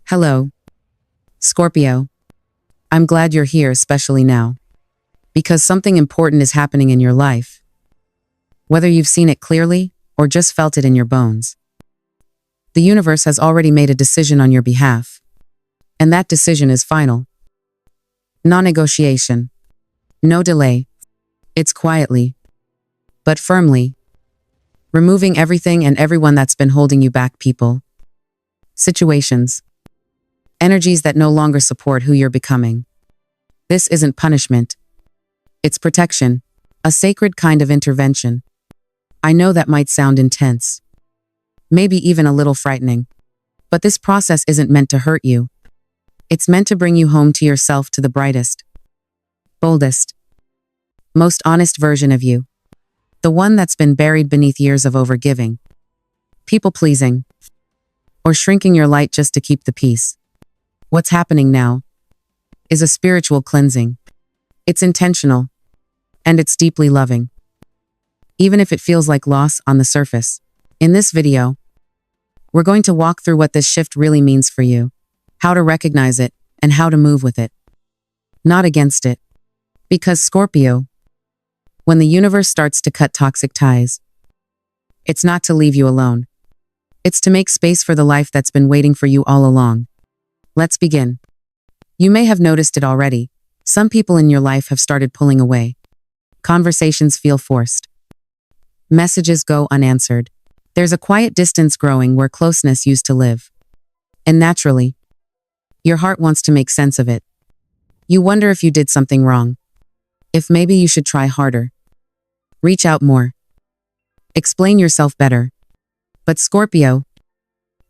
Hello, Scorpio. I'm glad you're here, especially now, because something important is happening in your life. Whether you've seen it clearly or just felt it in your bones, the universe has already made a decision on your behalf, and that decision is final. No negotiation, no delay. It's quietly, but firmly, removing everything and everyone that's been holding you back. People, situations, energies that no longer support who you're becoming. This isn't punishment. It's protection, a sacred kind of intervention. I know that might sound intense, maybe even a little frightening, but this process isn't meant to hurt you. It's meant to bring you home to yourself, to the brightest, boldest, most honest version of you. The one that's been buried beneath years of overgiving, people-pleasing, or shrinking your light just to keep the peace. What's happening now is a spiritual cleansing. It's intentional, and it's deeply loving, even if it feels like loss on the surface. In this video, we're going to walk through what this shift really means for you, how to recognize it, and how to move with it, not against it. Because Scorpio, when the universe starts to cut toxic ties, it's not to leave you alone. It's to make space for the life that's been waiting for you all along. Let's begin. You may have noticed it already. Some people in your life have started pulling away. Conversations feel forced. Messages go unanswered. There's a quiet distance growing where closeness used to live. And naturally, your heart wants to make sense of it. You wonder if you did something wrong. If maybe you should try harder. Reach out more. Explain yourself better. But Scorpio,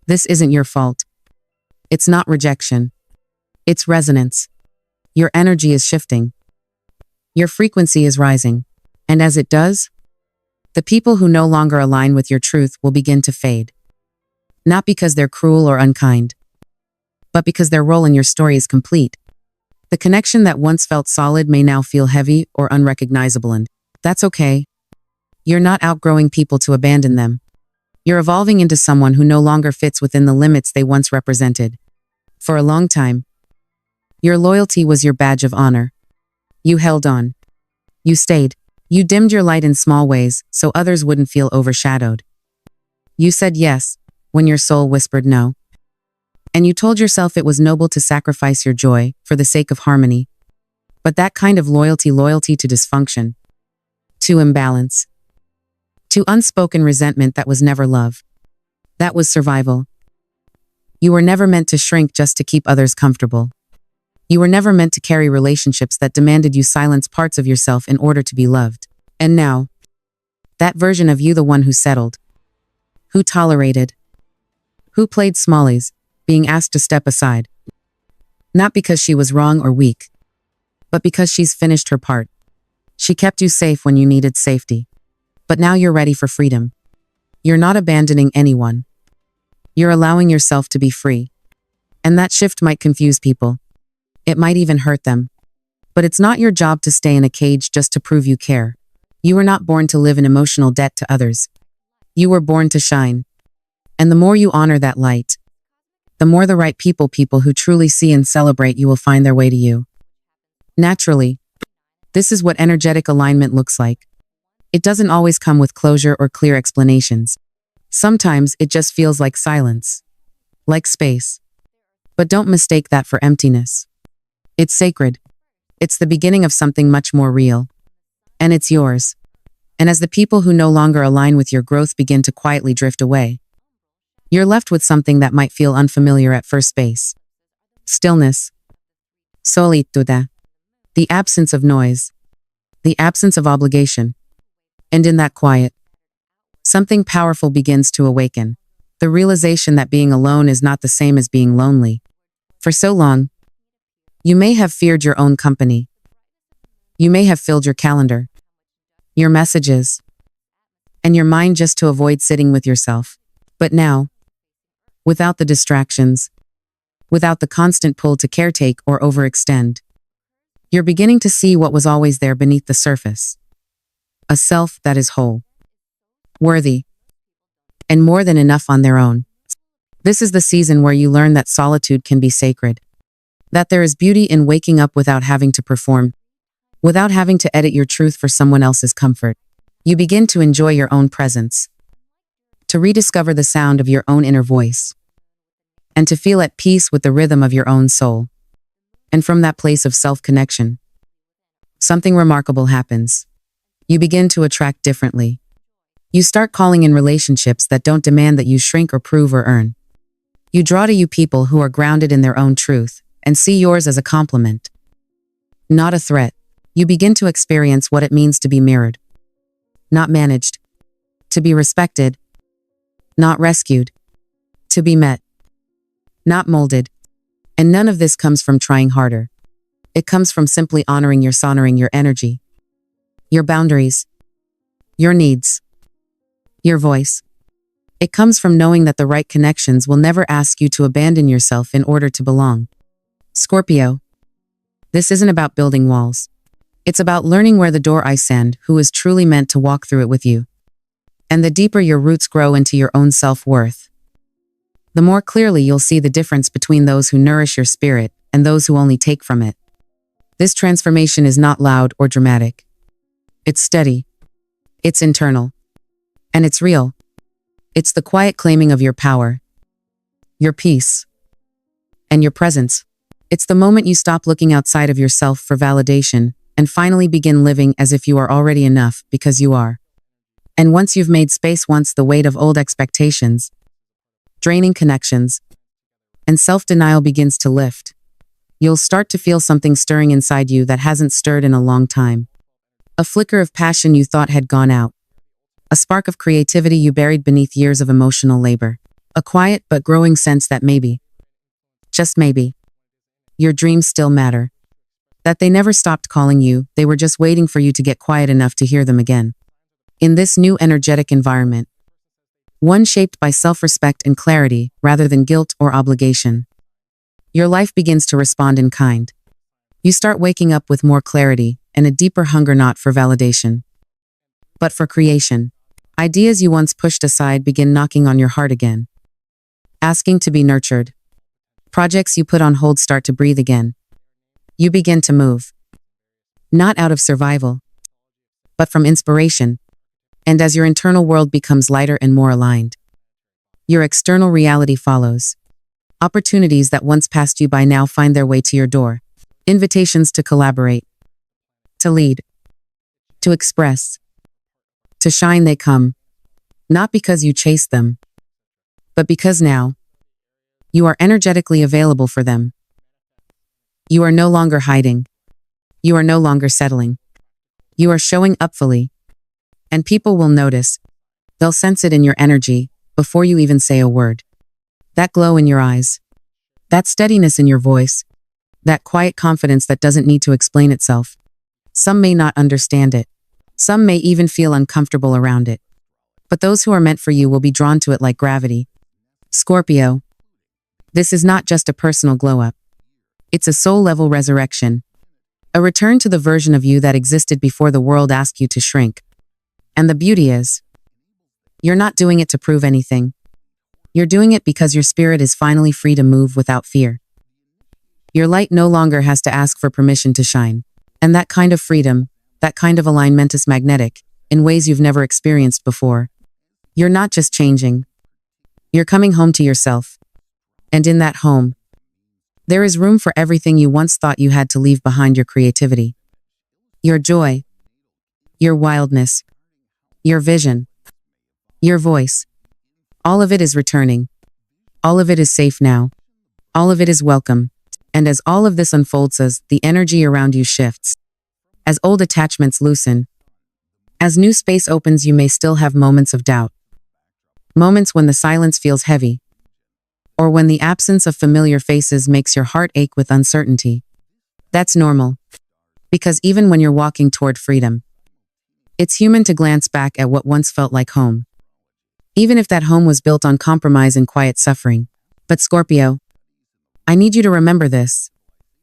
this isn't your fault. It's not rejection. It's resonance. Your energy is shifting. Your frequency is rising. And as it does, the people who no longer align with your truth will begin to fade. Not because they're cruel or unkind, but because their role in your story is complete. The connection that once felt solid may now feel heavy or unrecognizable, and that's okay. You're not outgrowing people to abandon them. You're evolving into someone who no longer fits within the limits they once represented. For a long time, your loyalty was your badge of honor. You held on. You stayed. You dimmed your light in small ways so others wouldn't feel overshadowed. You said yes when your soul whispered no. And you told yourself it was noble to sacrifice your joy for the sake of harmony. But that kind of loyalty to dysfunction, to imbalance, to unspoken resentment that was never love. That was survival. You were never meant to shrink just to keep others comfortable. You were never meant to carry relationships that demanded you silence parts of yourself in order to be loved. And now, that version of you, the one who settled, who tolerated, who played smallies, being asked to step aside. Not because she was wrong or weak, but because she's finished her part. She kept you safe when you needed safety. But now you're ready for freedom. You're not abandoning anyone. You're allowing yourself to be free. And that shift might confuse people. It might even hurt them. But it's not your job to stay in a cage just to prove you care. You were not born to live in emotional debt to others. You were born to shine. And the more you honor that light, the more the right people who truly see and celebrate you will find their way to you. Naturally, this is what energetic alignment looks like. It doesn't always come with closure or clear explanations. Sometimes it just feels like silence, like space. But don't mistake that for emptiness. It's sacred. It's the beginning of something much more real. And it's yours. And as the people who no longer align with your growth begin to quietly drift away, you're left with something that might feel unfamiliar at first base. Stillness. Solitude. The absence of noise. The absence of obligation. And in that quiet, something powerful begins to awaken. The realization that being alone is not the same as being lonely. For so long, you may have feared your own company. You may have filled your calendar, your messages, and your mind just to avoid sitting with yourself. But now, without the distractions, without the constant pull to caretake or overextend, you're beginning to see what was always there beneath the surface. A self that is whole, worthy, and more than enough on their own. This is the season where you learn that solitude can be sacred, that there is beauty in waking up without having to perform, without having to edit your truth for someone else's comfort. You begin to enjoy your own presence, to rediscover the sound of your own inner voice, and to feel at peace with the rhythm of your own soul. And from that place of self-connection, something remarkable happens. You begin to attract differently. You start calling in relationships that don't demand that you shrink or prove or earn. You draw to you people who are grounded in their own truth and see yours as a compliment, not a threat. You begin to experience what it means to be mirrored, not managed, to be respected, not rescued, to be met, not molded. And none of this comes from trying harder. It comes from simply honoring your energy, your boundaries, your needs, your voice. It comes from knowing that the right connections will never ask you to abandon yourself in order to belong. Scorpio, this isn't about building walls. It's about learning where the door I send, who is truly meant to walk through it with you. And the deeper your roots grow into your own self-worth, the more clearly you'll see the difference between those who nourish your spirit and those who only take from it. This transformation is not loud or dramatic. It's steady. It's internal. And it's real. It's the quiet claiming of your power, your peace, and your presence. It's the moment you stop looking outside of yourself for validation and finally begin living as if you are already enough, because you are. And once you've made space, once the weight of old expectations, draining connections, and self-denial begins to lift, you'll start to feel something stirring inside you that hasn't stirred in a long time. A flicker of passion you thought had gone out. A spark of creativity you buried beneath years of emotional labor. A quiet but growing sense that maybe, just maybe, your dreams still matter. That they never stopped calling you, they were just waiting for you to get quiet enough to hear them again. In this new energetic environment, one shaped by self-respect and clarity rather than guilt or obligation, your life begins to respond in kind. You start waking up with more clarity and a deeper hunger, not for validation, but for creation. Ideas you once pushed aside begin knocking on your heart again, asking to be nurtured. Projects you put on hold start to breathe again. You begin to move, not out of survival, but from inspiration. And as your internal world becomes lighter and more aligned, your external reality follows. Opportunities that once passed you by now find their way to your door. Invitations to collaborate, to lead, to express, to shine, they come, not because you chased them, but because now you are energetically available for them. You are no longer hiding. You are no longer settling. You are showing up fully. And people will notice. They'll sense it in your energy before you even say a word. That glow in your eyes. That steadiness in your voice. That quiet confidence that doesn't need to explain itself. Some may not understand it. Some may even feel uncomfortable around it. But those who are meant for you will be drawn to it like gravity. Scorpio, this is not just a personal glow-up. It's a soul-level resurrection. A return to the version of you that existed before the world asked you to shrink. And the beauty is, you're not doing it to prove anything. You're doing it because your spirit is finally free to move without fear. Your light no longer has to ask for permission to shine. And that kind of freedom, that kind of alignment is magnetic, in ways you've never experienced before. You're not just changing. You're coming home to yourself. And in that home, there is room for everything you once thought you had to leave behind: your creativity, your joy, your wildness, your vision, your voice. All of it is returning. All of it is safe now. All of it is welcome. And as all of this unfolds, as the energy around you shifts, as old attachments loosen, as new space opens, you may still have moments of doubt. Moments when the silence feels heavy, or when the absence of familiar faces makes your heart ache with uncertainty. That's normal, because even when you're walking toward freedom, it's human to glance back at what once felt like home, even if that home was built on compromise and quiet suffering. But Scorpio, I need you to remember this.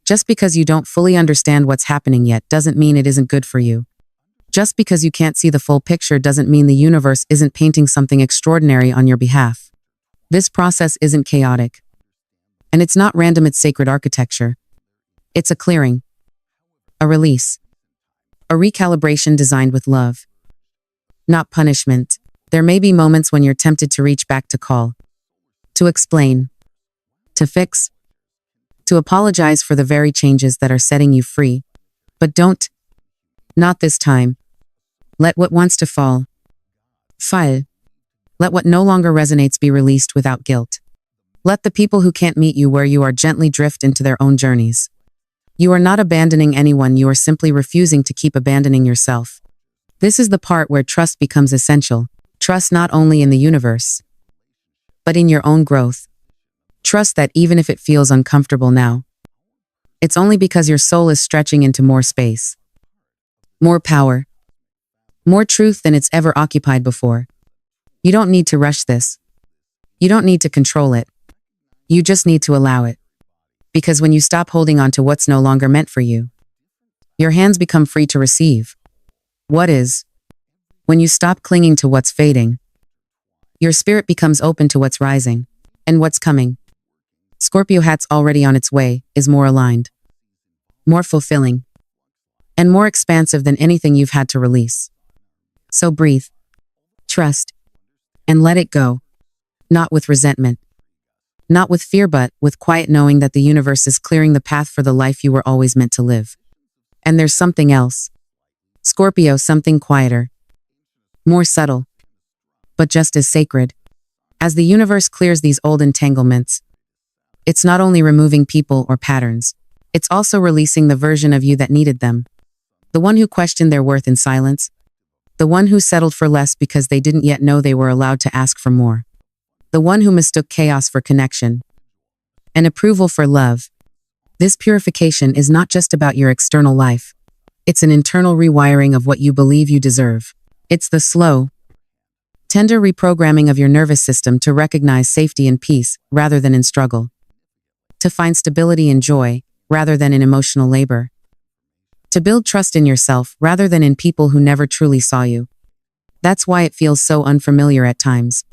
Just because you don't fully understand what's happening yet doesn't mean it isn't good for you. Just because you can't see the full picture doesn't mean the universe isn't painting something extraordinary on your behalf. This process isn't chaotic. And it's not random, it's sacred architecture. It's a clearing, a release, a recalibration designed with love, not punishment. There may be moments when you're tempted to reach back, to call, to explain, to fix, to apologize for the very changes that are setting you free. But don't. Not this time. Let what wants to fall. Let what no longer resonates be released without guilt. Let the people who can't meet you where you are gently drift into their own journeys. You are not abandoning anyone, you are simply refusing to keep abandoning yourself. This is the part where trust becomes essential. Trust not only in the universe, but in your own growth. Trust that even if it feels uncomfortable now, it's only because your soul is stretching into more space, more power, more truth than it's ever occupied before. You don't need to rush this. You don't need to control it. You just need to allow it. Because when you stop holding on to what's no longer meant for you, your hands become free to receive what is. When you stop clinging to what's fading, your spirit becomes open to what's rising and what's coming. Scorpio hat's already on its way, is more aligned, more fulfilling, and more expansive than anything you've had to release. So breathe, trust, and let it go. Not with resentment, not with fear, but with quiet knowing that the universe is clearing the path for the life you were always meant to live. And there's something else. Scorpio, something quieter, more subtle, but just as sacred. As the universe clears these old entanglements, it's not only removing people or patterns, it's also releasing the version of you that needed them. The one who questioned their worth in silence. The one who settled for less because they didn't yet know they were allowed to ask for more. The one who mistook chaos for connection and approval for love. This purification is not just about your external life. It's an internal rewiring of what you believe you deserve. It's the slow, tender reprogramming of your nervous system to recognize safety and peace rather than in struggle. To find stability and joy rather than in emotional labor. To build trust in yourself rather than in people who never truly saw you. That's why it feels so unfamiliar at times.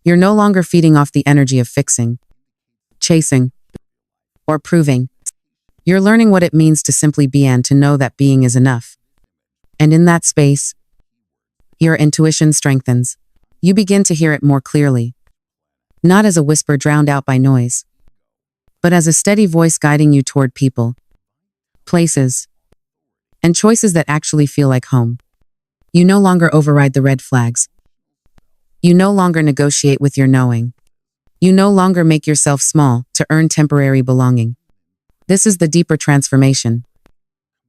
You're no longer feeding off the energy of fixing, chasing, or proving. You're learning what it means to simply be and to know that being is enough. And in that space, your intuition strengthens. You begin to hear it more clearly. Not as a whisper drowned out by noise, but as a steady voice guiding you toward people, places, and choices that actually feel like home. You no longer override the red flags. You no longer negotiate with your knowing. You no longer make yourself small to earn temporary belonging. This is the deeper transformation.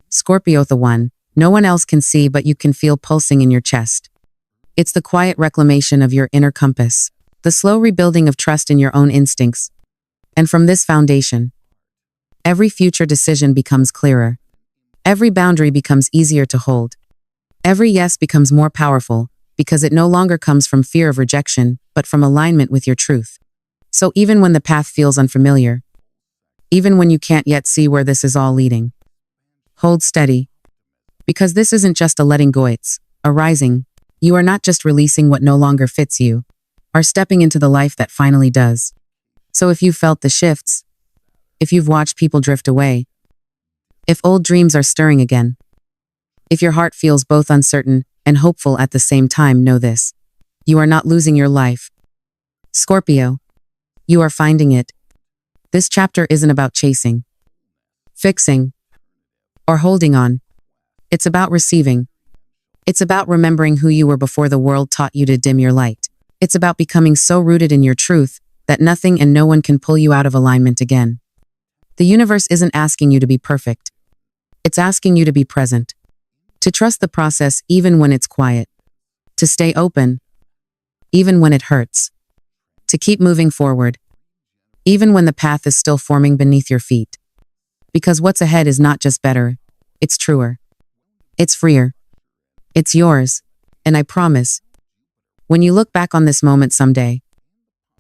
Scorpio, the one no one else can see but you can feel pulsing in your chest. It's the quiet reclamation of your inner compass, the slow rebuilding of trust in your own instincts. And from this foundation, every future decision becomes clearer. Every boundary becomes easier to hold. Every yes becomes more powerful because it no longer comes from fear of rejection, but from alignment with your truth. So even when the path feels unfamiliar, even when you can't yet see where this is all leading, hold steady. Because this isn't just a letting go, it's a rising. You are not just releasing what no longer fits you, are stepping into the life that finally does. So if you've felt the shifts, if you've watched people drift away, if old dreams are stirring again, if your heart feels both uncertain and hopeful at the same time, know this. You are not losing your life. Scorpio, you are finding it. This chapter isn't about chasing, fixing, or holding on. It's about receiving. It's about remembering who you were before the world taught you to dim your light. It's about becoming so rooted in your truth that nothing and no one can pull you out of alignment again. The universe isn't asking you to be perfect. It's asking you to be present. To trust the process even when it's quiet. To stay open, even when it hurts. To keep moving forward, even when the path is still forming beneath your feet. Because what's ahead is not just better, it's truer. It's freer. It's yours. And I promise, when you look back on this moment someday,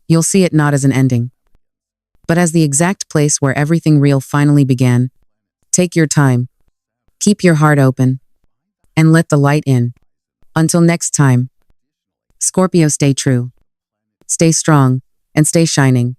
you'll see it not as an ending, but as the exact place where everything real finally began. Take your time. Keep your heart open. And let the light in. Until next time. Scorpio, stay true. Stay strong. and stay shining.